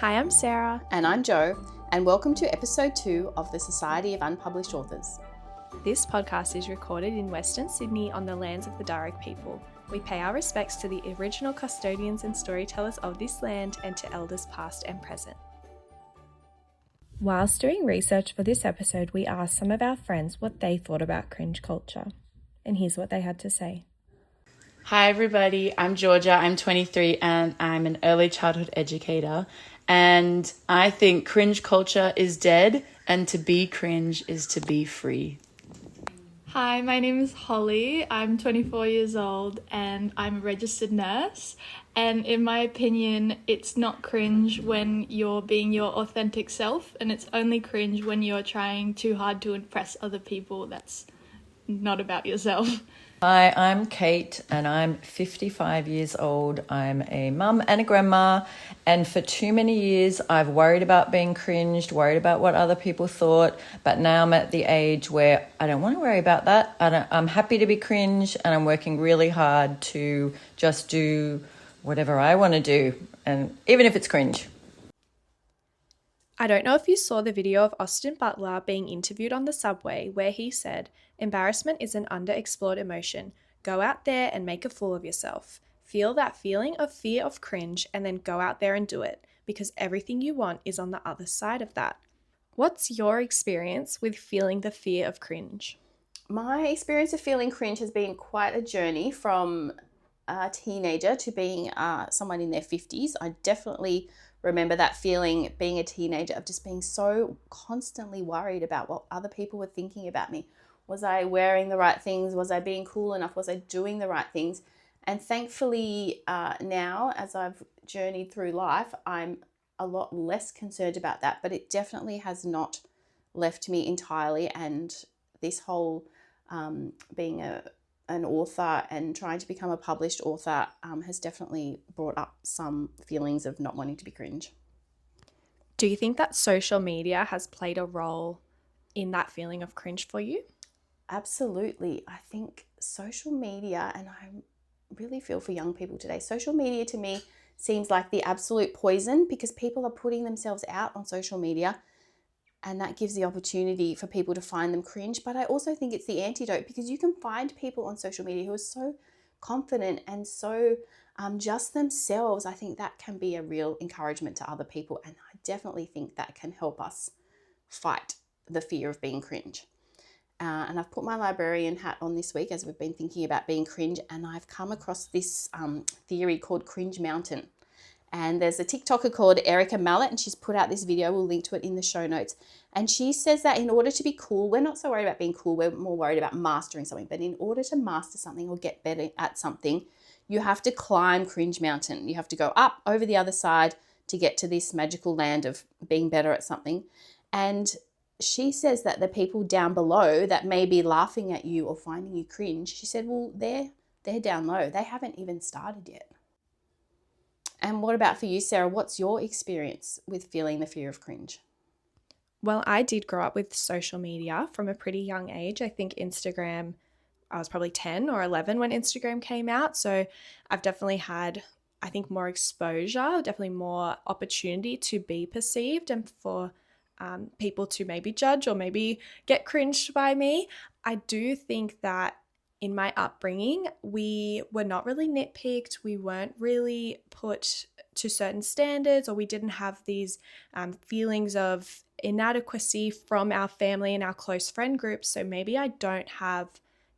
Hi, I'm Sarah. And I'm Jo, and welcome to episode 2 of the Society of Unpublished Authors. This podcast is recorded in Western Sydney on the lands of the Darug people. We pay our respects to the original custodians and storytellers of this land and to elders past and present. Whilst doing research for this episode, we asked some of our friends what they thought about cringe culture. And here's what they had to say. Hi everybody, I'm Georgia, I'm 23 and I'm an early childhood educator, and I think cringe culture is dead, and to be cringe is to be free. Hi, my name is Holly. I'm 24 years old and I'm a registered nurse. And in my opinion, it's not cringe when you're being your authentic self, and it's only cringe when you're trying too hard to impress other people. That's not about yourself. Hi, I'm Kate and I'm 55 years old. I'm a mum and a grandma, and for too many years I've worried about being cringed, worried about what other people thought, but now I'm at the age where I don't want to worry about that. I'm happy to be cringe, and I'm working really hard to just do whatever I want to do, and even if it's cringe. I don't know if you saw the video of Austin Butler being interviewed on the subway where he said, "Embarrassment is an underexplored emotion. Go out there and make a fool of yourself. Feel that feeling of fear of cringe and then go out there and do it, because everything you want is on the other side of that." What's your experience with feeling the fear of cringe? My experience of feeling cringe has been quite a journey from a teenager to being someone in their 50s. I definitely remember that feeling, being a teenager, of just being so constantly worried about what other people were thinking about me. Was I wearing the right things? Was I being cool enough? Was I doing the right things? And thankfully now, as I've journeyed through life, I'm a lot less concerned about that, but it definitely has not left me entirely. And this whole being an author and trying to become a published author has definitely brought up some feelings of not wanting to be cringe. Do you think that social media has played a role in that feeling of cringe for you? Absolutely. I think social media, and I really feel for young people today, social media to me seems like the absolute poison, because people are putting themselves out on social media, and that gives the opportunity for people to find them cringe. But I also think it's the antidote, because you can find people on social media who are so confident and so just themselves. I think that can be a real encouragement to other people, and I definitely think that can help us fight the fear of being cringe. And I've put my librarian hat on this week as we've been thinking about being cringe, and I've come across this theory called Cringe Mountain. And there's a TikToker called Mallet, and she's put out this video. We'll link to it in the show notes. And she says that in order to be cool, we're not so worried about being cool, we're more worried about mastering something. But in order to master something or get better at something, you have to climb Cringe Mountain. You have to go up over the other side to get to this magical land of being better at something. And she says that the people down below that may be laughing at you or finding you cringe, she said, well, they're down low. They haven't even started yet. And what about for you, Sarah? What's your experience with feeling the fear of cringe? Well, I did grow up with social media from a pretty young age. I think Instagram, I was probably 10 or 11 when Instagram came out. So I've definitely had, I think, more exposure, definitely more opportunity to be perceived and for people to maybe judge or maybe get cringed by me. I do think that in my upbringing, we were not really nitpicked. We weren't really put to certain standards, or we didn't have these feelings of inadequacy from our family and our close friend groups. So maybe I don't have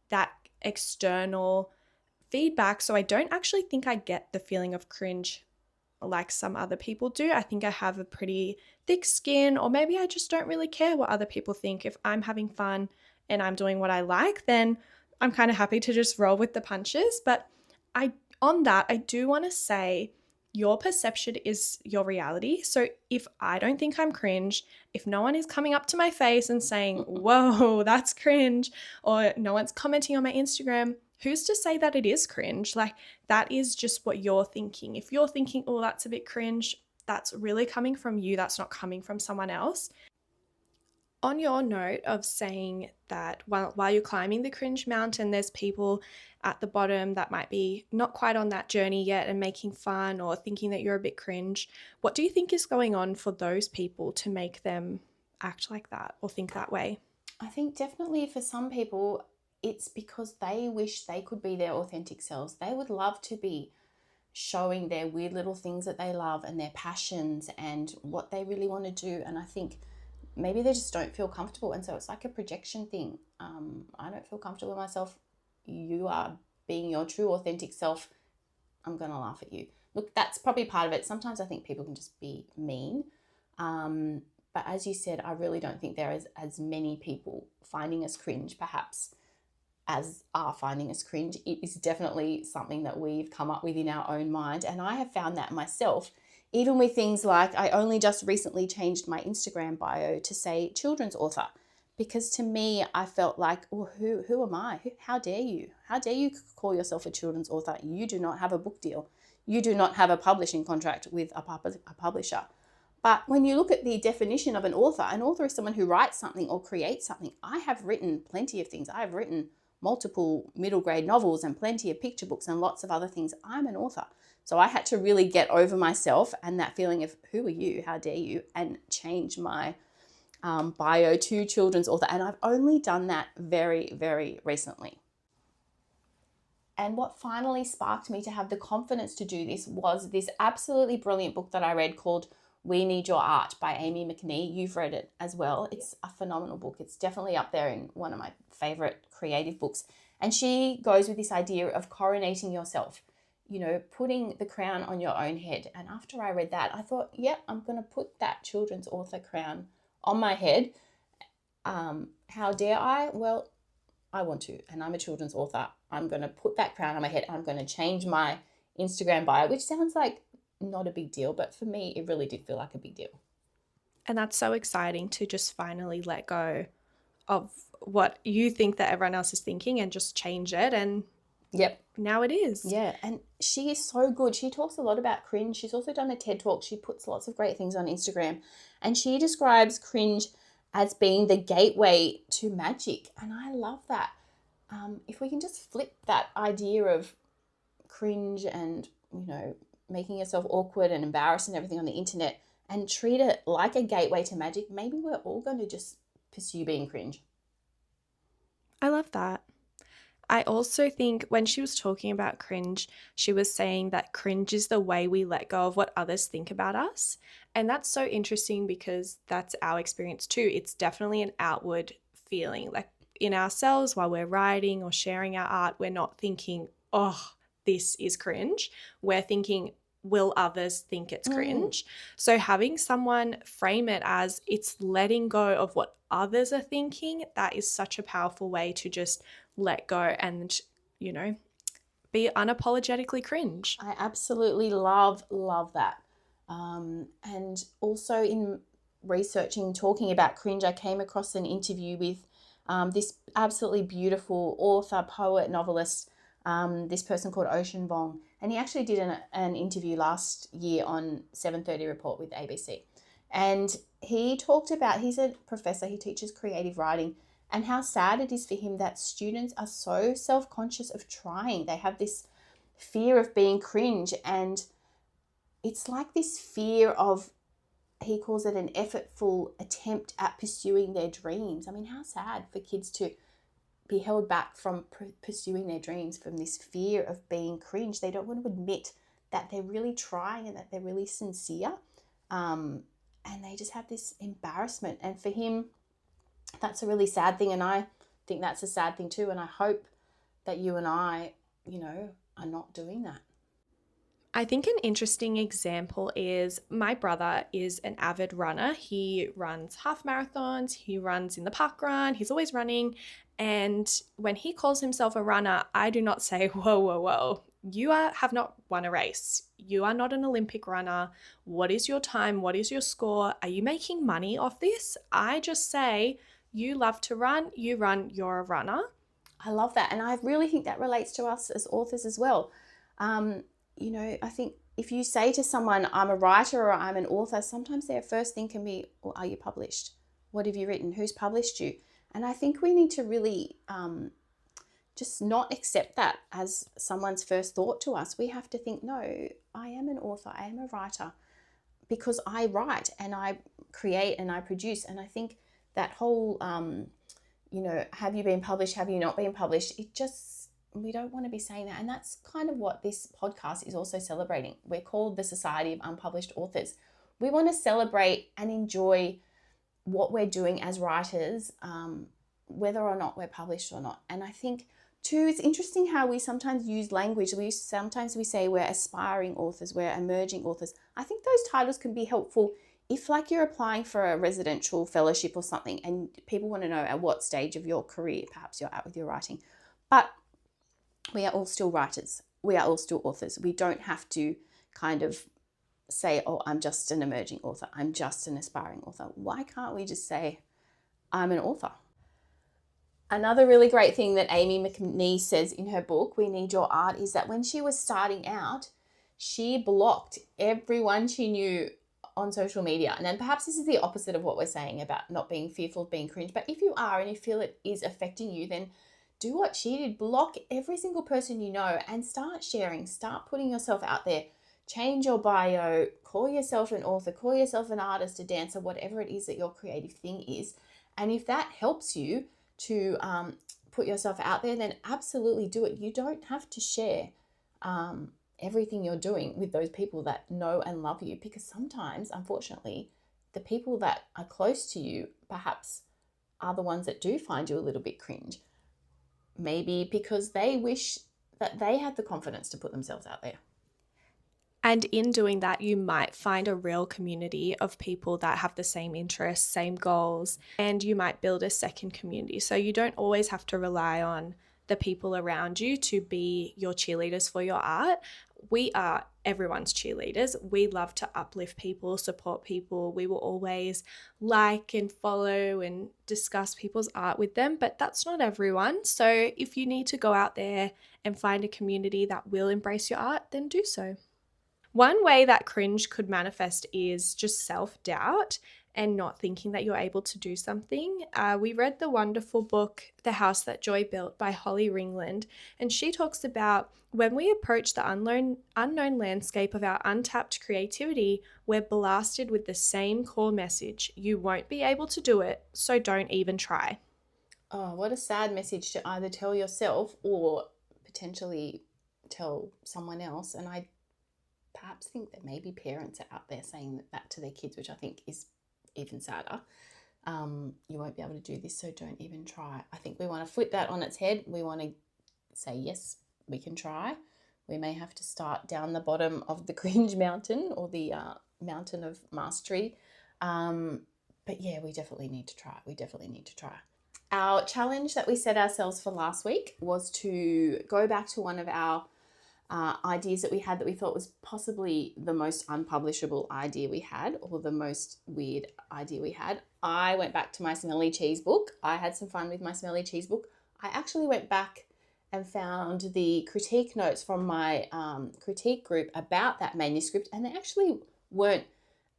that external feedback. So I don't actually think I get the feeling of cringe like some other people do. I think I have a pretty thick skin, or maybe I just don't really care what other people think. If I'm having fun and I'm doing what I like, then I'm kind of happy to just roll with the punches. But I do want to say your perception is your reality. So if I don't think I'm cringe, if no one is coming up to my face and saying, whoa, that's cringe, or no one's commenting on my Instagram, who's to say that it is cringe? Like, that is just what you're thinking. If you're thinking, oh, that's a bit cringe, that's really coming from you. That's not coming from someone else. On your note of saying that while you're climbing the cringe mountain, there's people at the bottom that might be not quite on that journey yet and making fun or thinking that you're a bit cringe. What do you think is going on for those people to make them act like that or think that way? I think definitely for some people, it's because they wish they could be their authentic selves. They would love to be showing their weird little things that they love and their passions and what they really want to do. And I think maybe they just don't feel comfortable. And so it's like a projection thing. I don't feel comfortable with myself. You are being your true authentic self. I'm going to laugh at you. Look, that's probably part of it. Sometimes I think people can just be mean. But as you said, I really don't think there is as many people finding us cringe, perhaps, as are finding us cringe. It is definitely something that we've come up with in our own mind. And I have found that myself, even with things like I only just recently changed my Instagram bio to say children's author, because to me, I felt like, well, who am I? How dare you? How dare you call yourself a children's author? You do not have a book deal. You do not have a publishing contract with a publisher. But when you look at the definition of an author is someone who writes something or creates something. I have written plenty of things. I have written multiple middle grade novels and plenty of picture books and lots of other things. I'm an author. So I had to really get over myself and that feeling of who are you, how dare you, and change my bio to children's author. And I've only done that very, very recently. And what finally sparked me to have the confidence to do this was this absolutely brilliant book that I read called We Need Your Art by Amie McNee. You've read it as well. It's a phenomenal book. It's definitely up there in one of my favorite creative books. And she goes with this idea of coronating yourself, putting the crown on your own head. And after I read that, I thought, I'm going to put that children's author crown on my head. How dare I? Well, I want to, and I'm a children's author. I'm going to put that crown on my head. I'm going to change my Instagram bio, which sounds like not a big deal, but for me, it really did feel like a big deal. And that's so exciting to just finally let go of what you think that everyone else is thinking and just change it. And now it is. Yeah, and she is so good. She talks a lot about cringe. She's also done a TED Talk. She puts lots of great things on Instagram. And she describes cringe as being the gateway to magic. And I love that. If we can just flip that idea of cringe and, making yourself awkward and embarrassed and everything on the internet and treat it like a gateway to magic, maybe we're all going to just pursue being cringe. I love that. I also think when she was talking about cringe, she was saying that cringe is the way we let go of what others think about us. And that's so interesting because that's our experience too. It's definitely an outward feeling. Like in ourselves while we're writing or sharing our art, we're not thinking, oh, this is cringe. We're thinking, will others think it's cringe? So having someone frame it as it's letting go of what others are thinking, that is such a powerful way to just let go and, be unapologetically cringe. I absolutely love that. And also in researching, talking about cringe, I came across an interview with this absolutely beautiful author, poet, novelist, this person called Ocean Vuong. And he actually did an interview last year on 7:30 Report with ABC. And he talked about, he's a professor, he teaches creative writing, and how sad it is for him that students are so self-conscious of trying. They have this fear of being cringe, and it's like this fear of, he calls it an effortful attempt at pursuing their dreams. I mean, how sad for kids to be held back from pursuing their dreams from this fear of being cringe. They don't want to admit that they're really trying and that they're really sincere. And they just have this embarrassment. And for him, that's a really sad thing. And I think that's a sad thing too. And I hope that you and I, are not doing that. I think an interesting example is my brother is an avid runner. He runs half marathons, he runs in the park run, he's always running. And when he calls himself a runner, I do not say, whoa, you have not won a race. You are not an Olympic runner. What is your time? What is your score? Are you making money off this? I just say, you love to run, you run, you're a runner. I love that. And I really think that relates to us as authors as well. I think if you say to someone, I'm a writer or I'm an author, sometimes their first thing can be, well, are you published? What have you written? Who's published you? And I think we need to really just not accept that as someone's first thought to us. We have to think, no, I am an author, I am a writer, because I write and I create and I produce. And I think that whole, have you been published, have you not been published, we don't want to be saying that. And that's kind of what this podcast is also celebrating. We're called the Society of Unpublished Authors. We want to celebrate and enjoy what we're doing as writers, whether or not we're published or not. And I think too, it's interesting how we sometimes use language. Sometimes we say we're aspiring authors, we're emerging authors. I think those titles can be helpful if, like, you're applying for a residential fellowship or something and people want to know at what stage of your career perhaps you're at with your writing. But we are all still writers. We are all still authors. We don't have to kind of say, oh, I'm just an emerging author, I'm just an aspiring author. Why can't we just say, I'm an author? Another really great thing that Amie McNee says in her book, We Need Your Art, is that when she was starting out, she blocked everyone she knew on social media. And then perhaps this is the opposite of what we're saying about not being fearful of being cringe. But if you are and you feel it is affecting you, then do what she did. Block every single person you know and start sharing, start putting yourself out there. Change your bio, call yourself an author, call yourself an artist, a dancer, whatever it is that your creative thing is. And if that helps you to put yourself out there, then absolutely do it. You don't have to share everything you're doing with those people that know and love you, because sometimes, unfortunately, the people that are close to you perhaps are the ones that do find you a little bit cringe. Maybe because they wish that they had the confidence to put themselves out there. And in doing that, you might find a real community of people that have the same interests, same goals, and you might build a second community. So you don't always have to rely on the people around you to be your cheerleaders for your art. We are everyone's cheerleaders. We love to uplift people, support people. We will always like and follow and discuss people's art with them, but that's not everyone. So if you need to go out there and find a community that will embrace your art, then do so. One way that cringe could manifest is just self-doubt and not thinking that you're able to do something. We read the wonderful book, The House That Joy Built by Holly Ringland, and she talks about when we approach the unknown landscape of our untapped creativity, we're blasted with the same core message. You won't be able to do it, so don't even try. Oh, what a sad message to either tell yourself or potentially tell someone else. And I perhaps think that maybe parents are out there saying that to their kids, which I think is even sadder. You won't be able to do this, so don't even try. I think we want to flip that on its head. We want to say, yes, we can try. We may have to start down the bottom of the cringe mountain or the mountain of mastery. But yeah, we definitely need to try. Our challenge that we set ourselves for last week was to go back to one of our ideas that we had that we thought was possibly the most unpublishable idea we had, or the most weird idea we had. I went back to my smelly cheese book. I had some fun with my smelly cheese book. I actually went back and found the critique notes from my critique group about that manuscript, and they actually weren't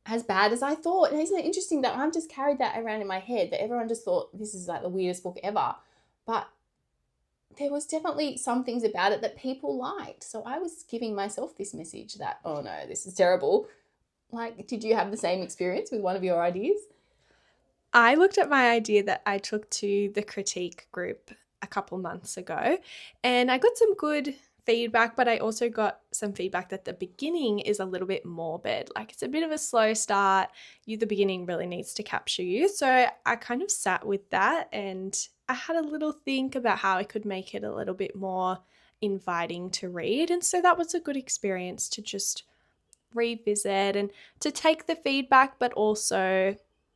as bad as I thought. And isn't it interesting that I've just carried that around in my head, that everyone just thought this is like the weirdest book ever, but there was definitely some things about it that people liked. So I was giving myself this message that, oh no, this is terrible. Like, did you have the same experience with one of your ideas? I looked at my idea that I took to the critique group a couple months ago, and I got some good feedback, but I also got some feedback that the beginning is a little bit morbid. Like, it's a bit of a slow start. The beginning really needs to capture you. So I kind of sat with that and I had a little think about how I could make it a little bit more inviting to read. And so that was a good experience to just revisit and to take the feedback, but also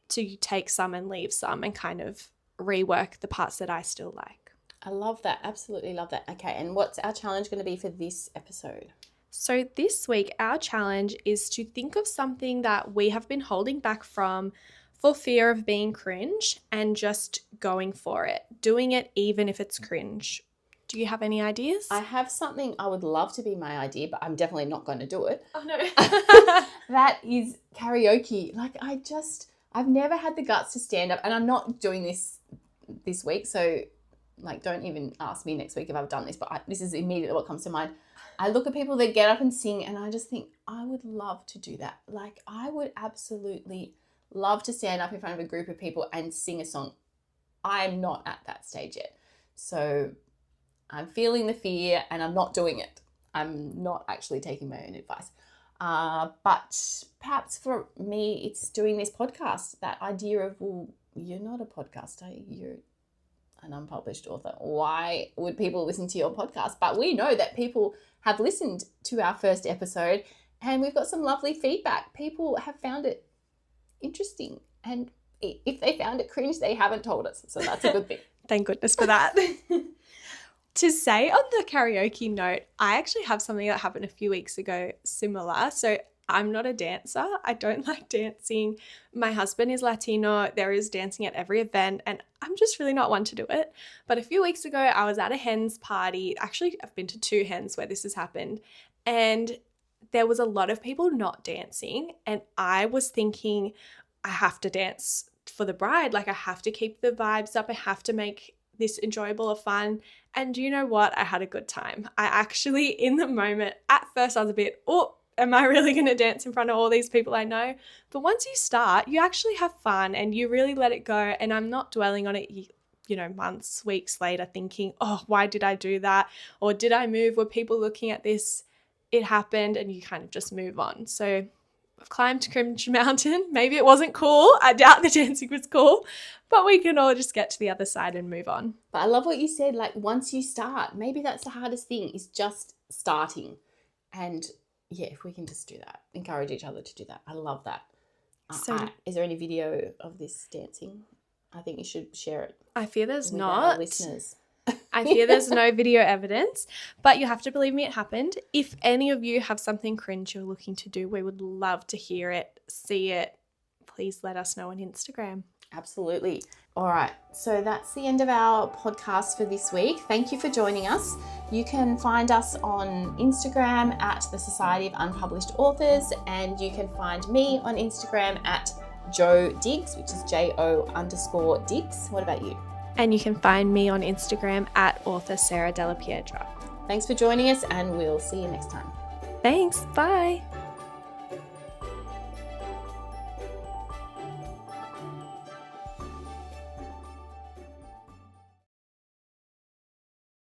to take some and leave some and kind of rework the parts that I still like. I love that. Absolutely love that. Okay, and what's our challenge going to be for this episode? So this week, our challenge is to think of something that we have been holding back from for fear of being cringe and just going for it, doing it even if it's cringe. Do you have any ideas? I have something I would love to be my idea, but I'm definitely not going to do it. Oh no. That is karaoke. Like, I I've never had the guts to stand up, and I'm not doing this week, so like don't even ask me next week if I've done this, but this is immediately what comes to mind. I look at people that get up and sing, and I just think I would love to do that. Like, I would absolutely love to stand up in front of a group of people and sing a song. I'm not at that stage yet. So I'm feeling the fear and I'm not doing it. I'm not actually taking my own advice. But perhaps for me, it's doing this podcast. That idea of, well, you're not a podcaster, you're an unpublished author. Why would people listen to your podcast? But we know that people have listened to our first episode and we've got some lovely feedback. People have found it interesting. And if they found it cringe, they haven't told us. So that's a good thing. Thank goodness for that. To say on the karaoke note, I actually have something that happened a few weeks ago similar. So I'm not a dancer. I don't like dancing. My husband is Latino. There is dancing at every event and I'm just really not one to do it. But a few weeks ago, I was at a hen's party. Actually, I've been to 2 hens where this has happened. And there was a lot of people not dancing. And I was thinking, I have to dance for the bride. Like, I have to keep the vibes up. I have to make this enjoyable or fun. And you know what? I had a good time. I actually, in the moment, at first I was a bit, oh, am I really going to dance in front of all these people I know? But once you start, you actually have fun and you really let it go. And I'm not dwelling on it, you know, months, weeks later thinking, oh, why did I do that? Or did I move? Were people looking at this? It happened, and you kind of just move on. So I've climbed Cringe Mountain. Maybe it wasn't cool. I doubt the dancing was cool, but we can all just get to the other side and move on. But I love what you said. Like, once you start, maybe that's the hardest thing, is just starting. And yeah, if we can just do that, encourage each other to do that. I love that. Is there any video of this dancing? I think you should share it. I fear there's with not. Our listeners. I fear there's no video evidence, but you have to believe me, it happened. If any of you have something cringe you're looking to do, we would love to hear it, see it. Please let us know on Instagram. Absolutely. All right. So that's the end of our podcast for this week. Thank you for joining us. You can find us on Instagram at the Society of Unpublished Authors, and you can find me on Instagram at Jo Diggs, which is JO_Diggs. What about you? And you can find me on Instagram at author Sarah Della Pietra. Thanks for joining us, and we'll see you next time. Thanks. Bye.